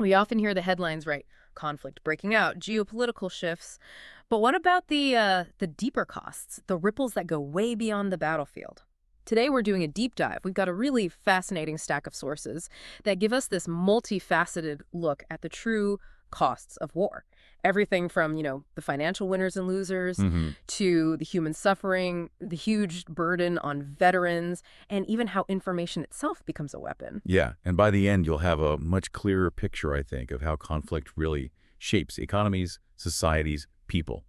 We often hear the headlines, right? Conflict breaking out, geopolitical shifts. But what about the deeper costs, the ripples that go way beyond the battlefield? Today we're doing a deep dive. We've got a really fascinating stack of sources that give us this multifaceted look at the true costs of war. Everything from, the financial winners and losers Hmm. to the human suffering, the huge burden on veterans, and even how information itself becomes a weapon. Yeah, and by the end, you'll have a much clearer picture, I think, of how conflict really shapes economies, societies, people.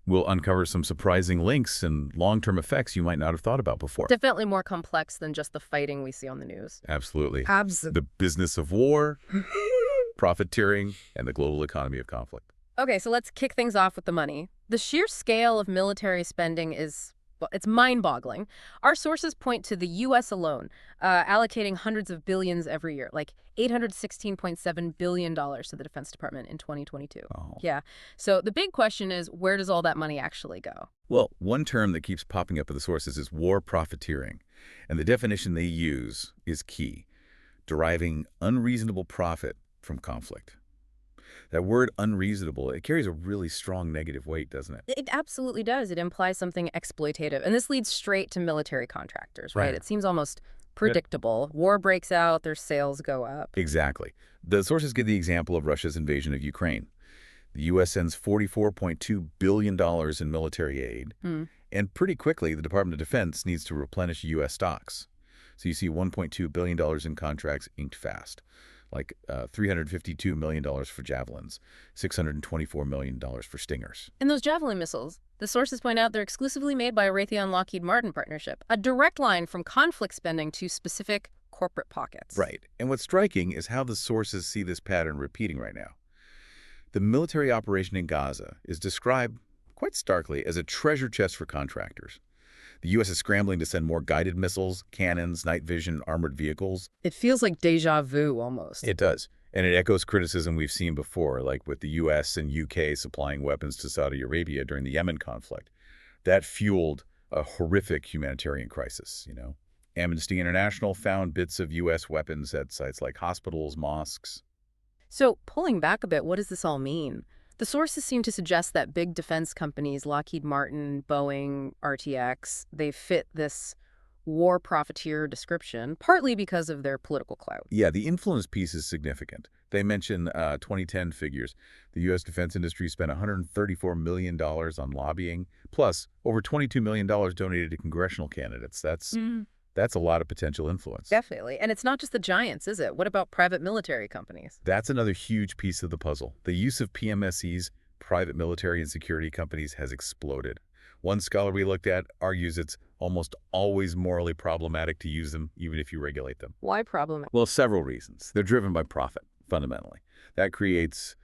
We'll uncover some surprising links and long-term effects you might not have thought about before. Definitely more complex than just the fighting we see on the news. Absolutely. Absolutely. The business of war, profiteering, and the global economy of conflict. Okay, so let's kick things off with the money. The sheer scale of military spending is, well, it's mind-boggling. Our sources point to the U.S. alone, allocating hundreds of billions every year, like $816.7 billion to the Defense Department in 2022. Oh. Yeah. So the big question is, where does all that money actually go? Well, one term that keeps popping up in the sources is war profiteering, and the definition they use is key: deriving unreasonable profit from conflict. That word unreasonable, it carries a really strong negative weight, doesn't it? It absolutely does. It implies something exploitative. And this leads straight to military contractors, right? Right. It seems almost predictable. War breaks out, their sales go up. Exactly. The sources give the example of Russia's invasion of Ukraine. The U.S. sends $44.2 billion in military aid, and pretty quickly the Department of Defense needs to replenish U.S. stocks. So you see $1.2 billion in contracts inked fast, like $352 million for Javelins, $624 million for Stingers. And those Javelin missiles, the sources point out they're exclusively made by a Raytheon-Lockheed Martin partnership, a direct line from conflict spending to specific corporate pockets. Right. And what's striking is how the sources see this pattern repeating right now. The military operation in Gaza is described quite starkly as a treasure chest for contractors. The U.S. is scrambling to send more guided missiles, cannons, night vision, armored vehicles. It feels like deja vu almost. It does. And it echoes criticism we've seen before, like with the U.S. and U.K. supplying weapons to Saudi Arabia during the Yemen conflict. That fueled a horrific humanitarian crisis, Amnesty International found bits of U.S. weapons at sites like hospitals, mosques. So pulling back a bit, what does this all mean? The sources seem to suggest that big defense companies, Lockheed Martin, Boeing, RTX, they fit this war profiteer description, partly because of their political clout. Yeah, the influence piece is significant. They mention 2010 figures. The U.S. defense industry spent $134 million on lobbying, plus over $22 million donated to congressional candidates. That's a lot of potential influence. Definitely. And it's not just the giants, is it? What about private military companies? That's another huge piece of the puzzle. The use of PMSEs, private military and security companies, has exploded. One scholar we looked at argues it's almost always morally problematic to use them, even if you regulate them. Why problematic? Well, several reasons. They're driven by profit, fundamentally. That creates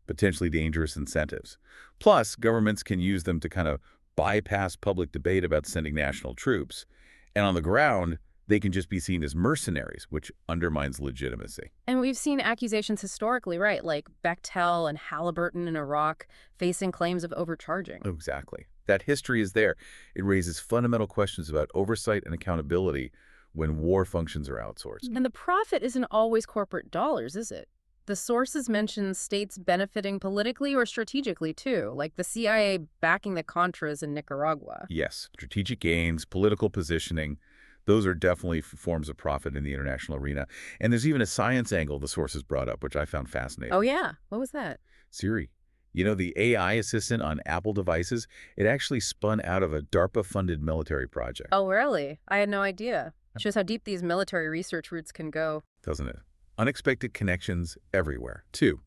potentially dangerous incentives. Plus, governments can use them to kind of bypass public debate about sending national troops. And on the ground, they can just be seen as mercenaries, which undermines legitimacy. And we've seen accusations historically, right? Like Bechtel and Halliburton in Iraq facing claims of overcharging. Exactly. That history is there. It raises fundamental questions about oversight and accountability when war functions are outsourced. And the profit isn't always corporate dollars, is it? The sources mention states benefiting politically or strategically, too, like the CIA backing the Contras in Nicaragua. Yes, strategic gains, political positioning, those are definitely forms of profit in the international arena. And there's even a science angle the sources brought up, which I found fascinating. Oh, yeah. What was that? Siri. The AI assistant on Apple devices, it actually spun out of a DARPA-funded military project. Oh, really? I had no idea. Shows how deep these military research roots can go. Doesn't it? Unexpected connections everywhere. 2,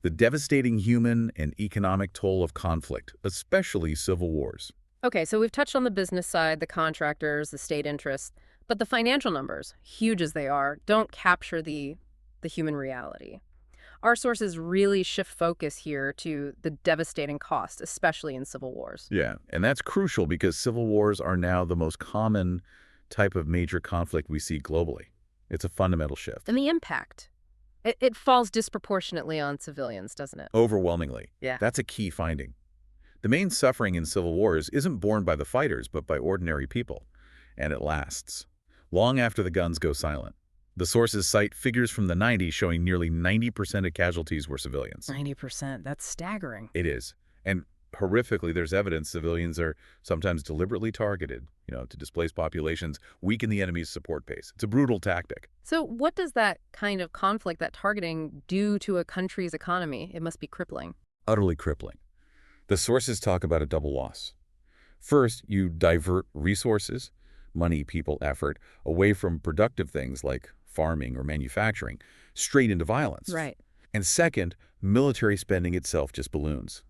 the devastating human and economic toll of conflict, especially civil wars. Okay, so we've touched on the business side, the contractors, the state interests, but the financial numbers, huge as they are, don't capture the human reality. Our sources really shift focus here to the devastating cost, especially in civil wars. Yeah, and that's crucial because civil wars are now the most common type of major conflict we see globally. It's a fundamental shift. And the impact. It falls disproportionately on civilians, doesn't it? Overwhelmingly. Yeah. That's a key finding. The main suffering in civil wars isn't borne by the fighters, but by ordinary people. And it lasts long after the guns go silent. The sources cite figures from the 90s showing nearly 90% of casualties were civilians. 90%, that's staggering. It is. And horrifically, there's evidence civilians are sometimes deliberately targeted, to displace populations, weaken the enemy's support base. It's a brutal tactic. So what does that kind of conflict, that targeting, do to a country's economy? It must be crippling. Utterly crippling. The sources talk about a double loss. First, you divert resources, money, people, effort, away from productive things like farming or manufacturing, straight into violence. Right. And second, military spending itself just balloons.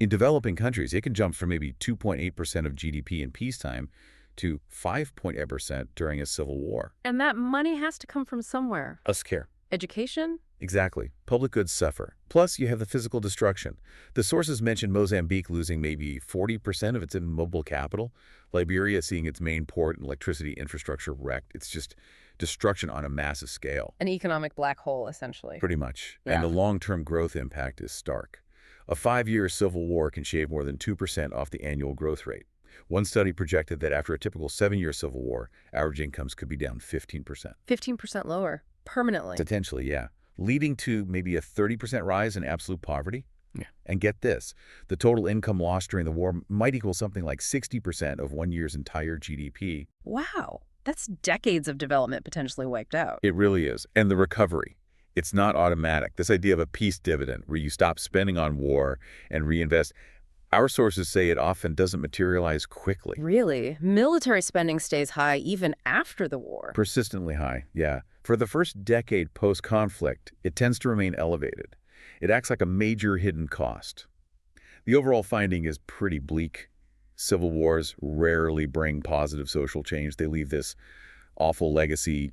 In developing countries, it can jump from maybe 2.8% of GDP in peacetime to 5.8% during a civil war. And that money has to come from somewhere. Us care. Education? Exactly. Public goods suffer. Plus, you have the physical destruction. The sources mention Mozambique losing maybe 40% of its immobile capital, Liberia seeing its main port and electricity infrastructure wrecked. It's just destruction on a massive scale. An economic black hole, essentially. Pretty much. Yeah. And the long-term growth impact is stark. A 5-year civil war can shave more than 2% off the annual growth rate. One study projected that after a typical 7-year civil war, average incomes could be down 15%. 15% lower, permanently. Potentially, yeah. Leading to maybe a 30% rise in absolute poverty. Yeah. And get this, the total income lost during the war might equal something like 60% of one year's entire GDP. Wow. That's decades of development potentially wiped out. It really is. And the recovery, it's not automatic. This idea of a peace dividend where you stop spending on war and reinvest, our sources say it often doesn't materialize quickly. Really? Military spending stays high even after the war. Persistently high, yeah. For the first decade post-conflict, it tends to remain elevated. It acts like a major hidden cost. The overall finding is pretty bleak. Civil wars rarely bring positive social change. They leave this awful legacy.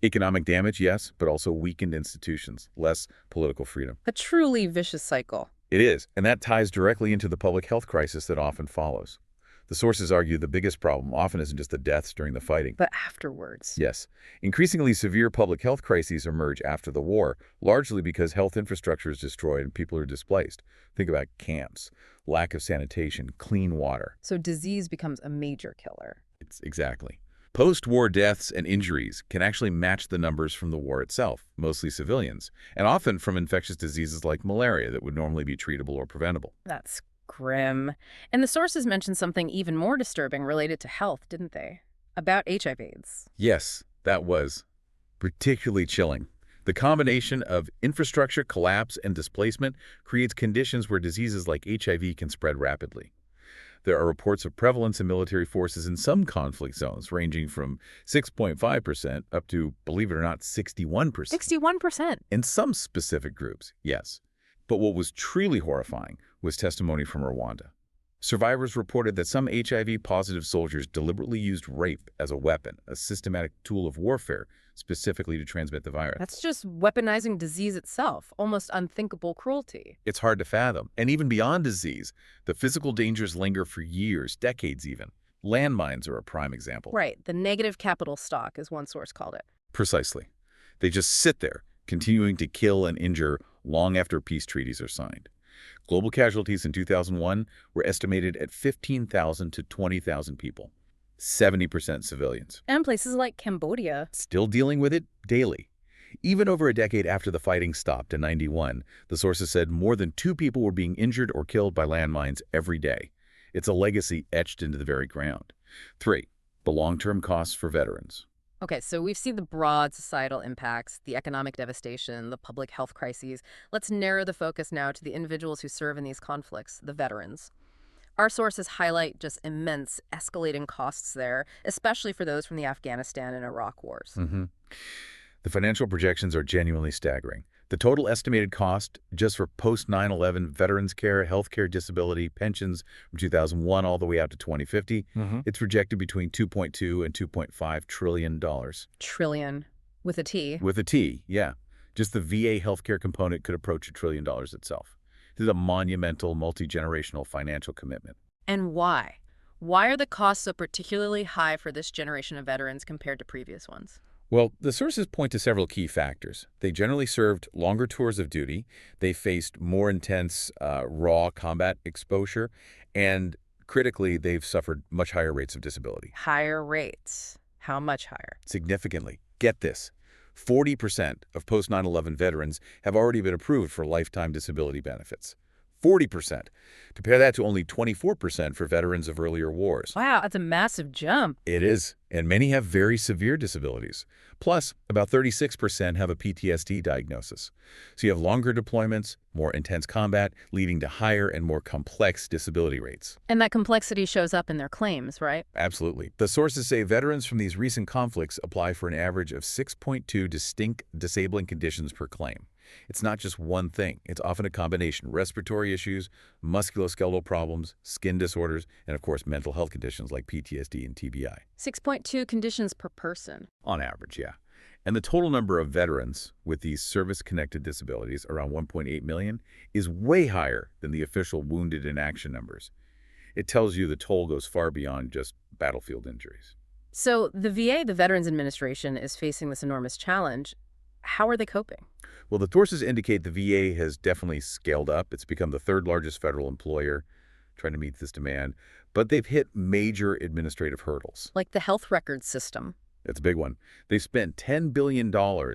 Economic damage, yes, but also weakened institutions, less political freedom. A truly vicious cycle. It is, and that ties directly into the public health crisis that often follows. The sources argue the biggest problem often isn't just the deaths during the fighting, but afterwards. Yes. Increasingly severe public health crises emerge after the war, largely because health infrastructure is destroyed and people are displaced. Think about camps, lack of sanitation, clean water. So disease becomes a major killer. Exactly. Post-war deaths and injuries can actually match the numbers from the war itself, mostly civilians, and often from infectious diseases like malaria that would normally be treatable or preventable. That's grim. And the sources mentioned something even more disturbing related to health, didn't they? About HIV/AIDS. Yes, that was particularly chilling. The combination of infrastructure collapse and displacement creates conditions where diseases like HIV can spread rapidly. There are reports of prevalence in military forces in some conflict zones, ranging from 6.5% up to, believe it or not, 61%. 61%? In some specific groups, yes. But what was truly horrifying was testimony from Rwanda. Survivors reported that some HIV-positive soldiers deliberately used rape as a weapon, a systematic tool of warfare, specifically to transmit the virus. That's just weaponizing disease itself, almost unthinkable cruelty. It's hard to fathom. And even beyond disease, the physical dangers linger for years, decades even. Landmines are a prime example. Right. The negative capital stock, as one source called it. Precisely. They just sit there, continuing to kill and injure long after peace treaties are signed. Global casualties in 2001 were estimated at 15,000 to 20,000 people, 70% civilians. And places like Cambodia. Still dealing with it daily. Even over a decade after the fighting stopped in '91, the sources said more than 2 people were being injured or killed by landmines every day. It's a legacy etched into the very ground. 3, the long-term costs for veterans. Okay, so we've seen the broad societal impacts, the economic devastation, the public health crises. Let's narrow the focus now to the individuals who serve in these conflicts, the veterans. Our sources highlight just immense escalating costs there, especially for those from the Afghanistan and Iraq wars. The financial projections are genuinely staggering. The total estimated cost just for post-9/11 veterans care, healthcare, disability, pensions from 2001 all the way out to 2050, it's projected between $2.2 and $2.5 trillion. Trillion, with a T. With a T, yeah. Just the VA healthcare component could approach $1 trillion itself. This is a monumental, multi-generational financial commitment. And why? Why are the costs so particularly high for this generation of veterans compared to previous ones? Well, the sources point to several key factors. They generally served longer tours of duty, they faced more intense raw combat exposure, and critically, they've suffered much higher rates of disability. Higher rates. How much higher? Significantly. Get this. 40% of post 9/11 veterans have already been approved for lifetime disability benefits. 40%. Compare that to only 24% for veterans of earlier wars. Wow, that's a massive jump. It is, and many have very severe disabilities. Plus, about 36% have a PTSD diagnosis. So you have longer deployments, more intense combat, leading to higher and more complex disability rates. And that complexity shows up in their claims, right? Absolutely. The sources say veterans from these recent conflicts apply for an average of 6.2 distinct disabling conditions per claim. It's not just one thing. It's often a combination: respiratory issues, musculoskeletal problems, skin disorders, and of course mental health conditions like PTSD and TBI. 6.2 conditions per person. On average, yeah. And the total number of veterans with these service-connected disabilities, around 1.8 million, is way higher than the official wounded in action numbers. It tells you the toll goes far beyond just battlefield injuries. So the VA, the Veterans Administration, is facing this enormous challenge. How are they coping? Well, the sources indicate the VA has definitely scaled up. It's become the third largest federal employer trying to meet this demand, but they've hit major administrative hurdles. Like the health records system. That's a big one. They spent $10 billion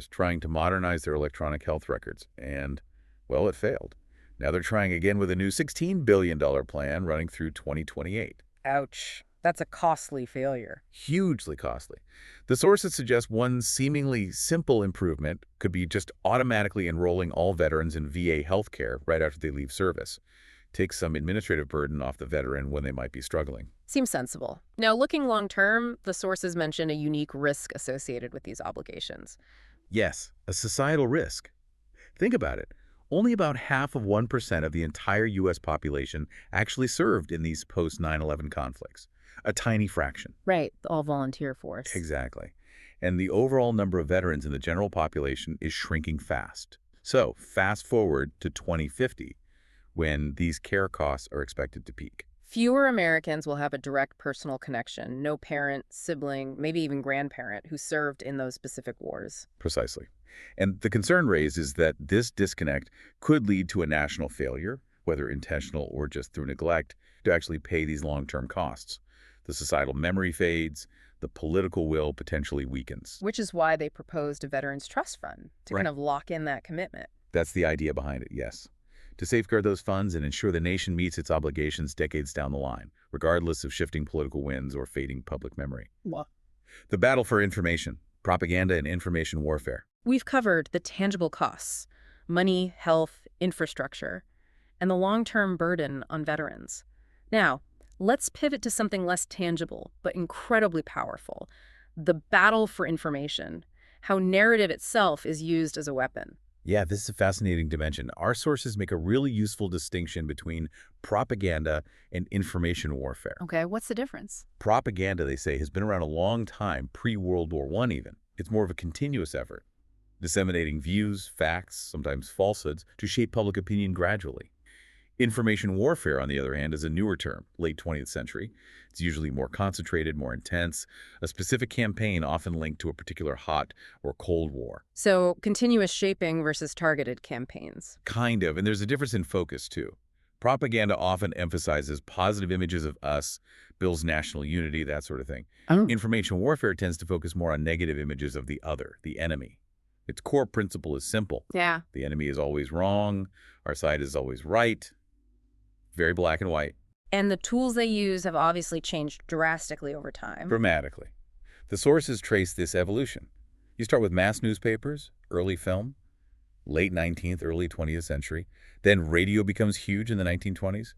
trying to modernize their electronic health records, and, well, it failed. Now they're trying again with a new $16 billion plan running through 2028. Ouch. That's a costly failure. Hugely costly. The sources suggest one seemingly simple improvement could be just automatically enrolling all veterans in VA healthcare right after they leave service. Take some administrative burden off the veteran when they might be struggling. Seems sensible. Now, looking long-term, the sources mention a unique risk associated with these obligations. Yes, a societal risk. Think about it. Only about half of 1% of the entire U.S. population actually served in these post 9/11 conflicts. A tiny fraction. Right, the all-volunteer force. Exactly. And the overall number of veterans in the general population is shrinking fast. So, fast forward to 2050, when these care costs are expected to peak. Fewer Americans will have a direct personal connection. No parent, sibling, maybe even grandparent who served in those specific wars. Precisely. And the concern raised is that this disconnect could lead to a national failure, whether intentional or just through neglect, to actually pay these long-term costs. The societal memory fades, the political will potentially weakens. Which is why they proposed a Veterans Trust Fund, to kind of lock in that commitment. That's the idea behind it, yes. To safeguard those funds and ensure the nation meets its obligations decades down the line, regardless of shifting political winds or fading public memory. What? The battle for information, propaganda, and information warfare. We've covered the tangible costs: money, health, infrastructure, and the long-term burden on veterans. Now, let's pivot to something less tangible, but incredibly powerful: the battle for information, how narrative itself is used as a weapon. Yeah, this is a fascinating dimension. Our sources make a really useful distinction between propaganda and information warfare. Okay, what's the difference? Propaganda, they say, has been around a long time, pre-World War I even. It's more of a continuous effort, disseminating views, facts, sometimes falsehoods, to shape public opinion gradually. Information warfare, on the other hand, is a newer term, late 20th century. It's usually more concentrated, more intense, a specific campaign often linked to a particular hot or cold war. So, continuous shaping versus targeted campaigns. Kind of, and there's a difference in focus, too. Propaganda often emphasizes positive images of us, builds national unity, that sort of thing. Information warfare tends to focus more on negative images of the other, the enemy. Its core principle is simple. Yeah. The enemy is always wrong, our side is always right. Very black and white. And the tools they use have obviously changed drastically over time. Dramatically. The sources trace this evolution. You start with mass newspapers, early film, late 19th, early 20th century. Then radio becomes huge in the 1920s.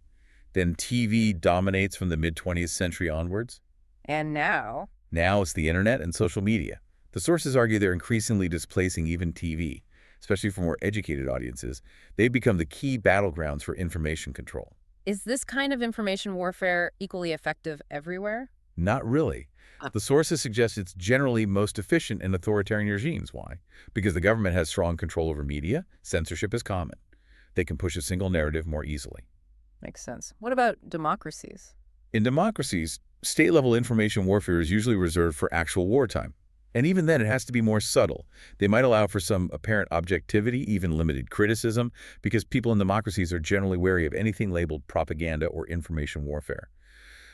Then TV dominates from the mid-20th century onwards. And now? Now it's the internet and social media. The sources argue they're increasingly displacing even TV, especially for more educated audiences. They've become the key battlegrounds for information control. Is this kind of information warfare equally effective everywhere? Not really. The sources suggest it's generally most efficient in authoritarian regimes. Why? Because the government has strong control over media, censorship is common. They can push a single narrative more easily. Makes sense. What about democracies? In democracies, state-level information warfare is usually reserved for actual wartime. And even then, it has to be more subtle. They might allow for some apparent objectivity, even limited criticism, because people in democracies are generally wary of anything labeled propaganda or information warfare.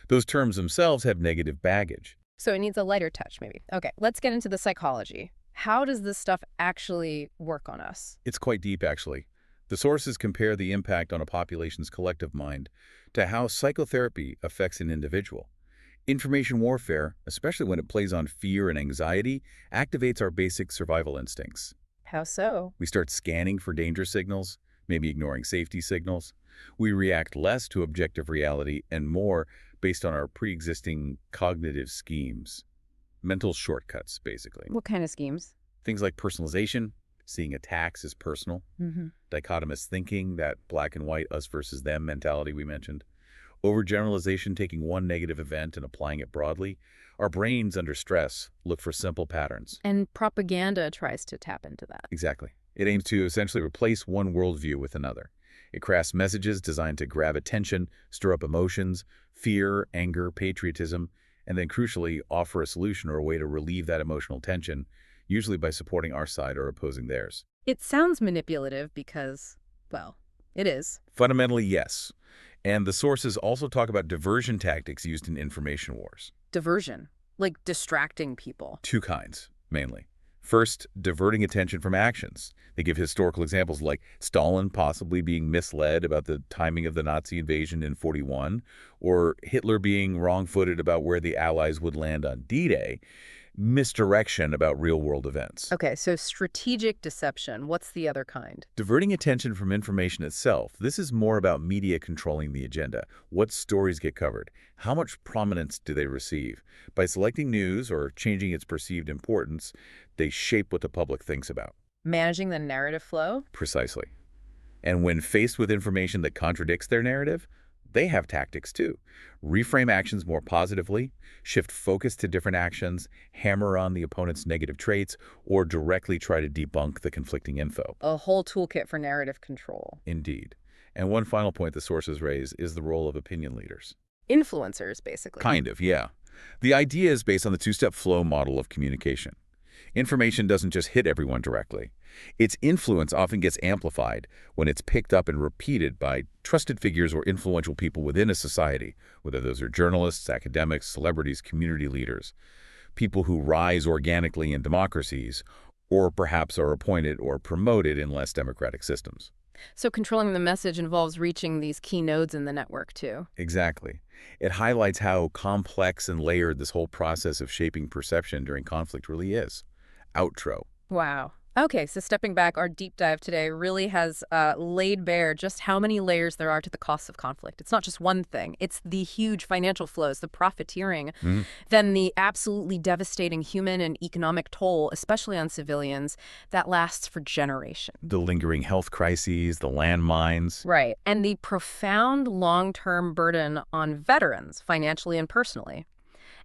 Those terms themselves have negative baggage. So it needs a lighter touch, maybe. Okay, let's get into the psychology. How does this stuff actually work on us? It's quite deep, actually. The sources compare the impact on a population's collective mind to how psychotherapy affects an individual. Information warfare, especially when it plays on fear and anxiety, activates our basic survival instincts. How so? We start scanning for danger signals, maybe ignoring safety signals. We react less to objective reality and more based on our pre-existing cognitive schemes. Mental shortcuts, basically. What kind of schemes? Things like personalization, seeing attacks as personal, dichotomous thinking, that black and white, us versus them mentality we mentioned, overgeneralization, taking one negative event and applying it broadly. Our brains under stress look for simple patterns. And propaganda tries to tap into that. Exactly. It aims to essentially replace one worldview with another. It crafts messages designed to grab attention, stir up emotions, fear, anger, patriotism, and then crucially offer a solution or a way to relieve that emotional tension, usually by supporting our side or opposing theirs. It sounds manipulative because, well, it is. Fundamentally, yes. And the sources also talk about diversion tactics used in information wars. Diversion, like distracting people. Two kinds, mainly. First, diverting attention from actions. They give historical examples like Stalin possibly being misled about the timing of the Nazi invasion in 41, or Hitler being wrong-footed about where the Allies would land on D-Day. Misdirection about real-world events. Okay, so strategic deception. What's the other kind? Diverting attention from information itself. This is more about media controlling the agenda. What stories get covered? How much prominence do they receive? By selecting news or changing its perceived importance, they shape what the public thinks about. Managing the narrative flow? Precisely. And when faced with information that contradicts their narrative, they have tactics too. Reframe actions more positively, shift focus to different actions, hammer on the opponent's negative traits, or directly try to debunk the conflicting info. A whole toolkit for narrative control. Indeed. And one final point the sources raise is the role of opinion leaders. Influencers, basically. Kind of, yeah. The idea is based on the two-step flow model of communication. Information doesn't just hit everyone directly. Its influence often gets amplified when it's picked up and repeated by trusted figures or influential people within a society, whether those are journalists, academics, celebrities, community leaders, people who rise organically in democracies, or perhaps are appointed or promoted in less democratic systems. So controlling the message involves reaching these key nodes in the network, too. Exactly. It highlights how complex and layered this whole process of shaping perception during conflict really is. Outro. Wow. Okay, so stepping back, our deep dive today really has laid bare just how many layers there are to the costs of conflict. It's not just one thing. It's the huge financial flows, the profiteering, then the absolutely devastating human and economic toll, especially on civilians, that lasts for generations. The lingering health crises, the landmines. Right. And the profound long-term burden on veterans, financially and personally.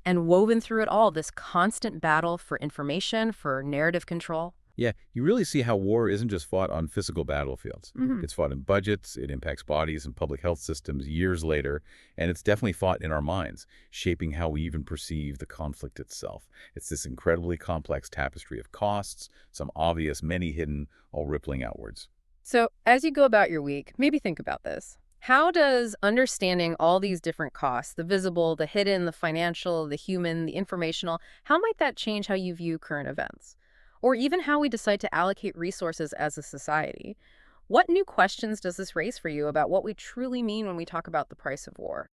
And woven through it all, this constant battle for information, for narrative control. Yeah, you really see how war isn't just fought on physical battlefields. It's fought in budgets, it impacts bodies and public health systems years later, and it's definitely fought in our minds, shaping how we even perceive the conflict itself. It's this incredibly complex tapestry of costs, some obvious, many hidden, all rippling outwards. So as you go about your week, maybe think about this. How does understanding all these different costs, the visible, the hidden, the financial, the human, the informational, how might that change how you view current events? Or even how we decide to allocate resources as a society? What new questions does this raise for you about what we truly mean when we talk about the price of war?